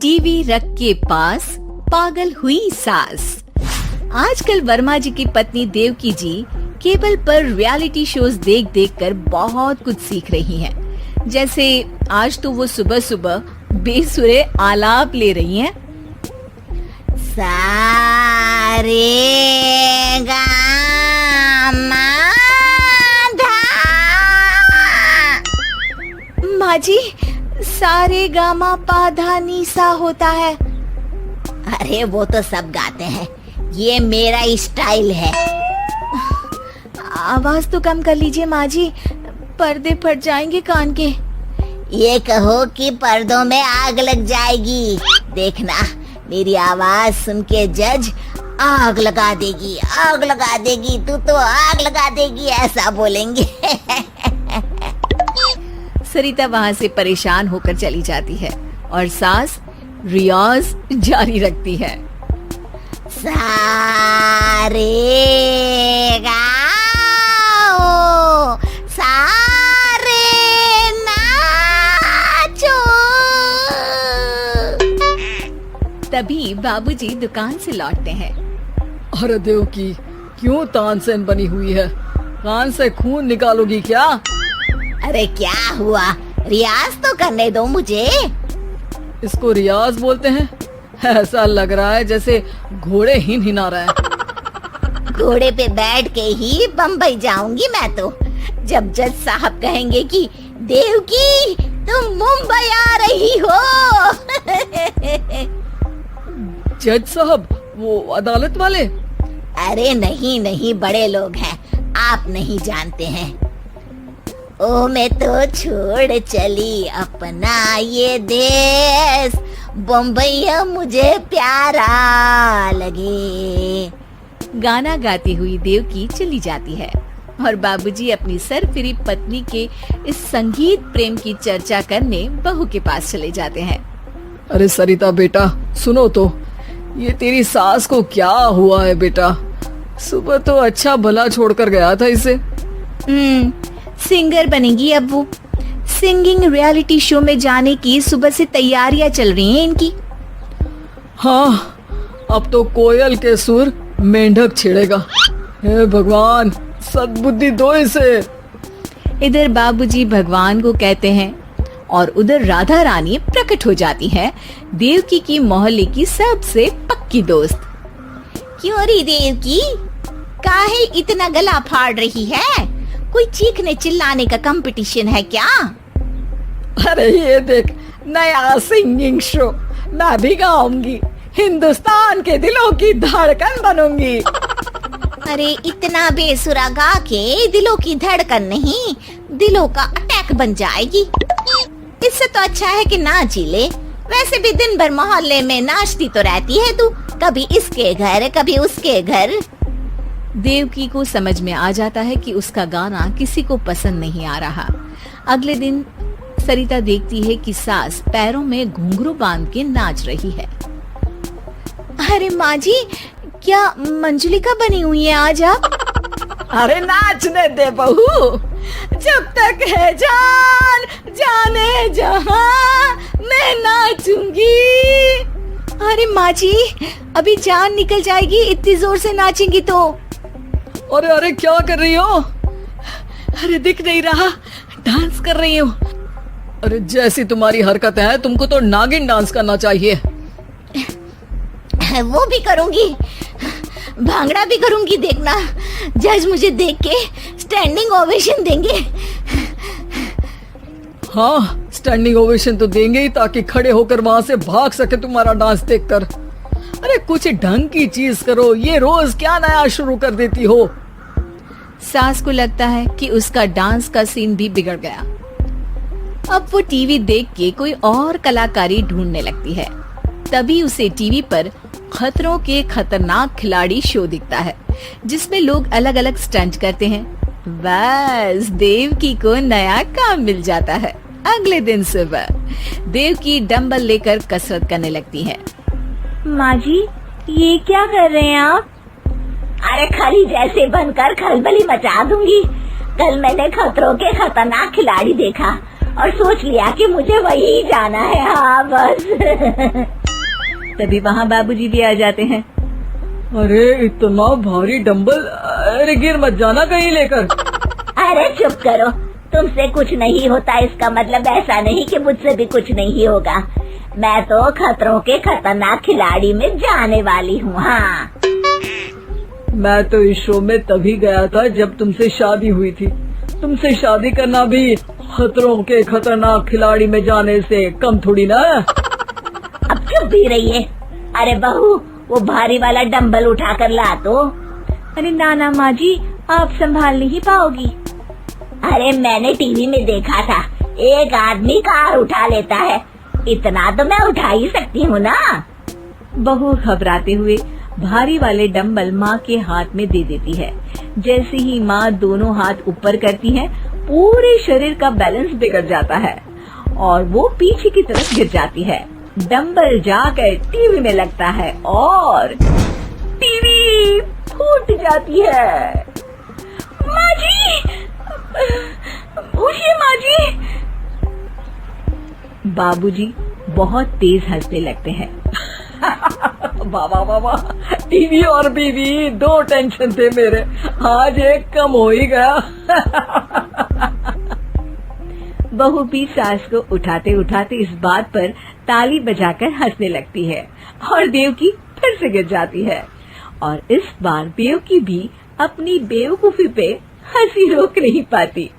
TV रख के पास पागल हुई सास। आजकल वर्मा जी की पत्नी देवकी जी केबल पर रियलिटी शोज देख देख कर बहुत कुछ सीख रही हैं। जैसे आज तो वो सुबह सुबह बेसुरे आलाप ले रही हैं। सारे गा मा धा। माँ जी, सारे गामा पाधा नीसा होता है। अरे वो तो सब गाते हैं, ये मेरा स्टाइल है। आवाज तो कम कर लीजिए माँ जी, पर्दे फट जाएंगे कान के। ये कहो कि पर्दों में आग लग जाएगी। देखना, मेरी आवाज सुन के जज आग लगा देगी, आग लगा देगी, तू तो आग लगा देगी, ऐसा बोलेंगे। सरिता वहाँ से परेशान होकर चली जाती है और सास रियाज जारी रखती है। सारे गाओ, सारे नाचो। तभी बाबूजी दुकान से लौटते हैं। अरे देवकी, क्यों तानसेन बनी हुई है? कान से खून निकालोगी क्या? अरे क्या हुआ, रियाज तो करने दो मुझे। इसको रियाज बोलते हैं? ऐसा लग रहा है जैसे घोड़े हिना रहा है। घोड़े पे बैठ के ही बम्बई जाऊंगी मैं तो, जब जज साहब कहेंगे कि देवकी तुम मुंबई आ रही हो। जज साहब, वो अदालत वाले? अरे नहीं नहीं, बड़े लोग हैं, आप नहीं जानते हैं। ओ मैं तो छोड़ चली अपना ये देश, बम्बई मुझे प्यारा लगे। गाना गाती हुई देवकी चली जाती है और बाबूजी अपनी सरफिरी पत्नी के इस संगीत प्रेम की चर्चा करने बहू के पास चले जाते हैं। अरे सरिता बेटा, सुनो तो, ये तेरी सास को क्या हुआ है बेटा? सुबह तो अच्छा भला छोड़कर गया था इसे। सिंगर बनेगी अब वो। सिंगिंग रियलिटी शो में जाने की सुबह से तैयारियां चल रही हैं इनकी। हाँ, अब तो कोयल के सुर मेंढक छेड़ेगा। हे भगवान, सद्बुद्धि दो इसे। इधर बाबूजी भगवान को कहते हैं और उधर राधा रानी प्रकट हो जाती है, देवकी की मोहल्ले की सबसे पक्की दोस्त। क्यों री देवकी, काहे इतना गला फाड़ रही है? कोई चीखने चिल्लाने का कंपटीशन है क्या? अरे ये देख, नया सिंगिंग शो, मैं भी गाऊंगी, हिंदुस्तान के दिलों की धड़कन बनूंगी। अरे इतना बेसुरा गा के दिलों की धड़कन नहीं, दिलों का अटैक बन जाएगी। इससे तो अच्छा है कि नाच ही ले। वैसे भी दिन भर मोहल्ले में नाचती तो रहती है तू, कभी इसके घर कभी उसके घर। देवकी को समझ में आ जाता है कि उसका गाना किसी को पसंद नहीं आ रहा। अगले दिन सरिता देखती है कि सास पैरों में घुंघरू बांध के नाच रही है। अरे माँ जी, क्या मंजुलिका बनी हुई है आज आप? अरे नाचने दे बहू, जब तक है जान जाने जहां मैं नाचूंगी। अरे माँ जी, अभी जान निकल जाएगी इतनी जोर से नाचेंगी तो। अरे अरे क्या कर रही हो? अरे दिख नहीं रहा, डांस कर रही हूँ। अरे जैसी तुम्हारी हरकत है, तुमको तो नागिन डांस करना चाहिए। वो भी करूंगी, भांगड़ा भी करूंगी, देखना जज मुझे देख के स्टैंडिंग ओवेशन देंगे। हाँ, स्टैंडिंग ओवेशन तो देंगे ही, ताकि खड़े होकर वहाँ से भाग सके तुम्हारा डांस देखकर। अरे कुछ ढंग की चीज करो, ये रोज क्या नया शुरू कर देती हो? सास को लगता है कि उसका डांस का सीन भी बिगड़ गया। अब वो टीवी देख के कोई और कलाकारी ढूंढने लगती है। तभी उसे टीवी पर खतरों के खतरनाक खिलाड़ी शो दिखता है, जिसमें लोग अलग अलग स्टंट करते हैं। बस देवकी को नया काम मिल जाता है। अगले दिन सुबह देवकी डंबल लेकर कसरत करने लगती है। माँ जी, ये क्या कर रहे हैं आप? अरे खली जैसे बनकर खलबली मचा दूंगी। कल मैंने खतरों के खतरनाक खिलाड़ी देखा, और सोच लिया कि मुझे वही जाना है। हाँ बस। तभी वहाँ बाबूजी भी आ जाते हैं। अरे इतना भारी डंबल, अरे गिर मत जाना कहीं लेकर। अरे चुप करो, तुमसे कुछ नहीं होता इसका मतलब ऐसा नहीं कि मुझसे भी कुछ नहीं होगा। मैं तो खतरों के खतरनाक खिलाड़ी में जाने वाली हूँ। हाँ, मैं तो इस शो में तभी गया था जब तुमसे शादी हुई थी। तुमसे शादी करना भी खतरों के खतरनाक खिलाड़ी में जाने से कम थोड़ी ना। अब चुप भी रहिए। अरे बहू, वो भारी वाला डंबल उठा कर ला तो। अरे ना माँ जी, आप संभाल नहीं पाओगी। अरे मैंने टीवी में देखा था, एक आदमी कार उठा लेता है, इतना तो मैं उठा ही सकती हूँ ना। बहू घबराते हुए भारी वाले डंबल माँ के हाथ में दे देती है। जैसे ही माँ दोनों हाथ ऊपर करती है, पूरे शरीर का बैलेंस बिगड़ जाता है और वो पीछे की तरफ गिर जाती है। डंबल जाकर टीवी में लगता है और टीवी फूट जाती है। माँ जी, उठिए माँ जी। बाबूजी बहुत तेज हंसने लगते हैं। बाबा बाबा, टीवी और बीवी दो टेंशन थे मेरे, आज एक कम हो ही गया। बहू भी सास को उठाते उठाते इस बात पर ताली बजाकर हंसने लगती है और देवकी फिर से गिर जाती है। और इस बार देवकी भी अपनी बेवकूफी पे हंसी रोक नहीं पाती।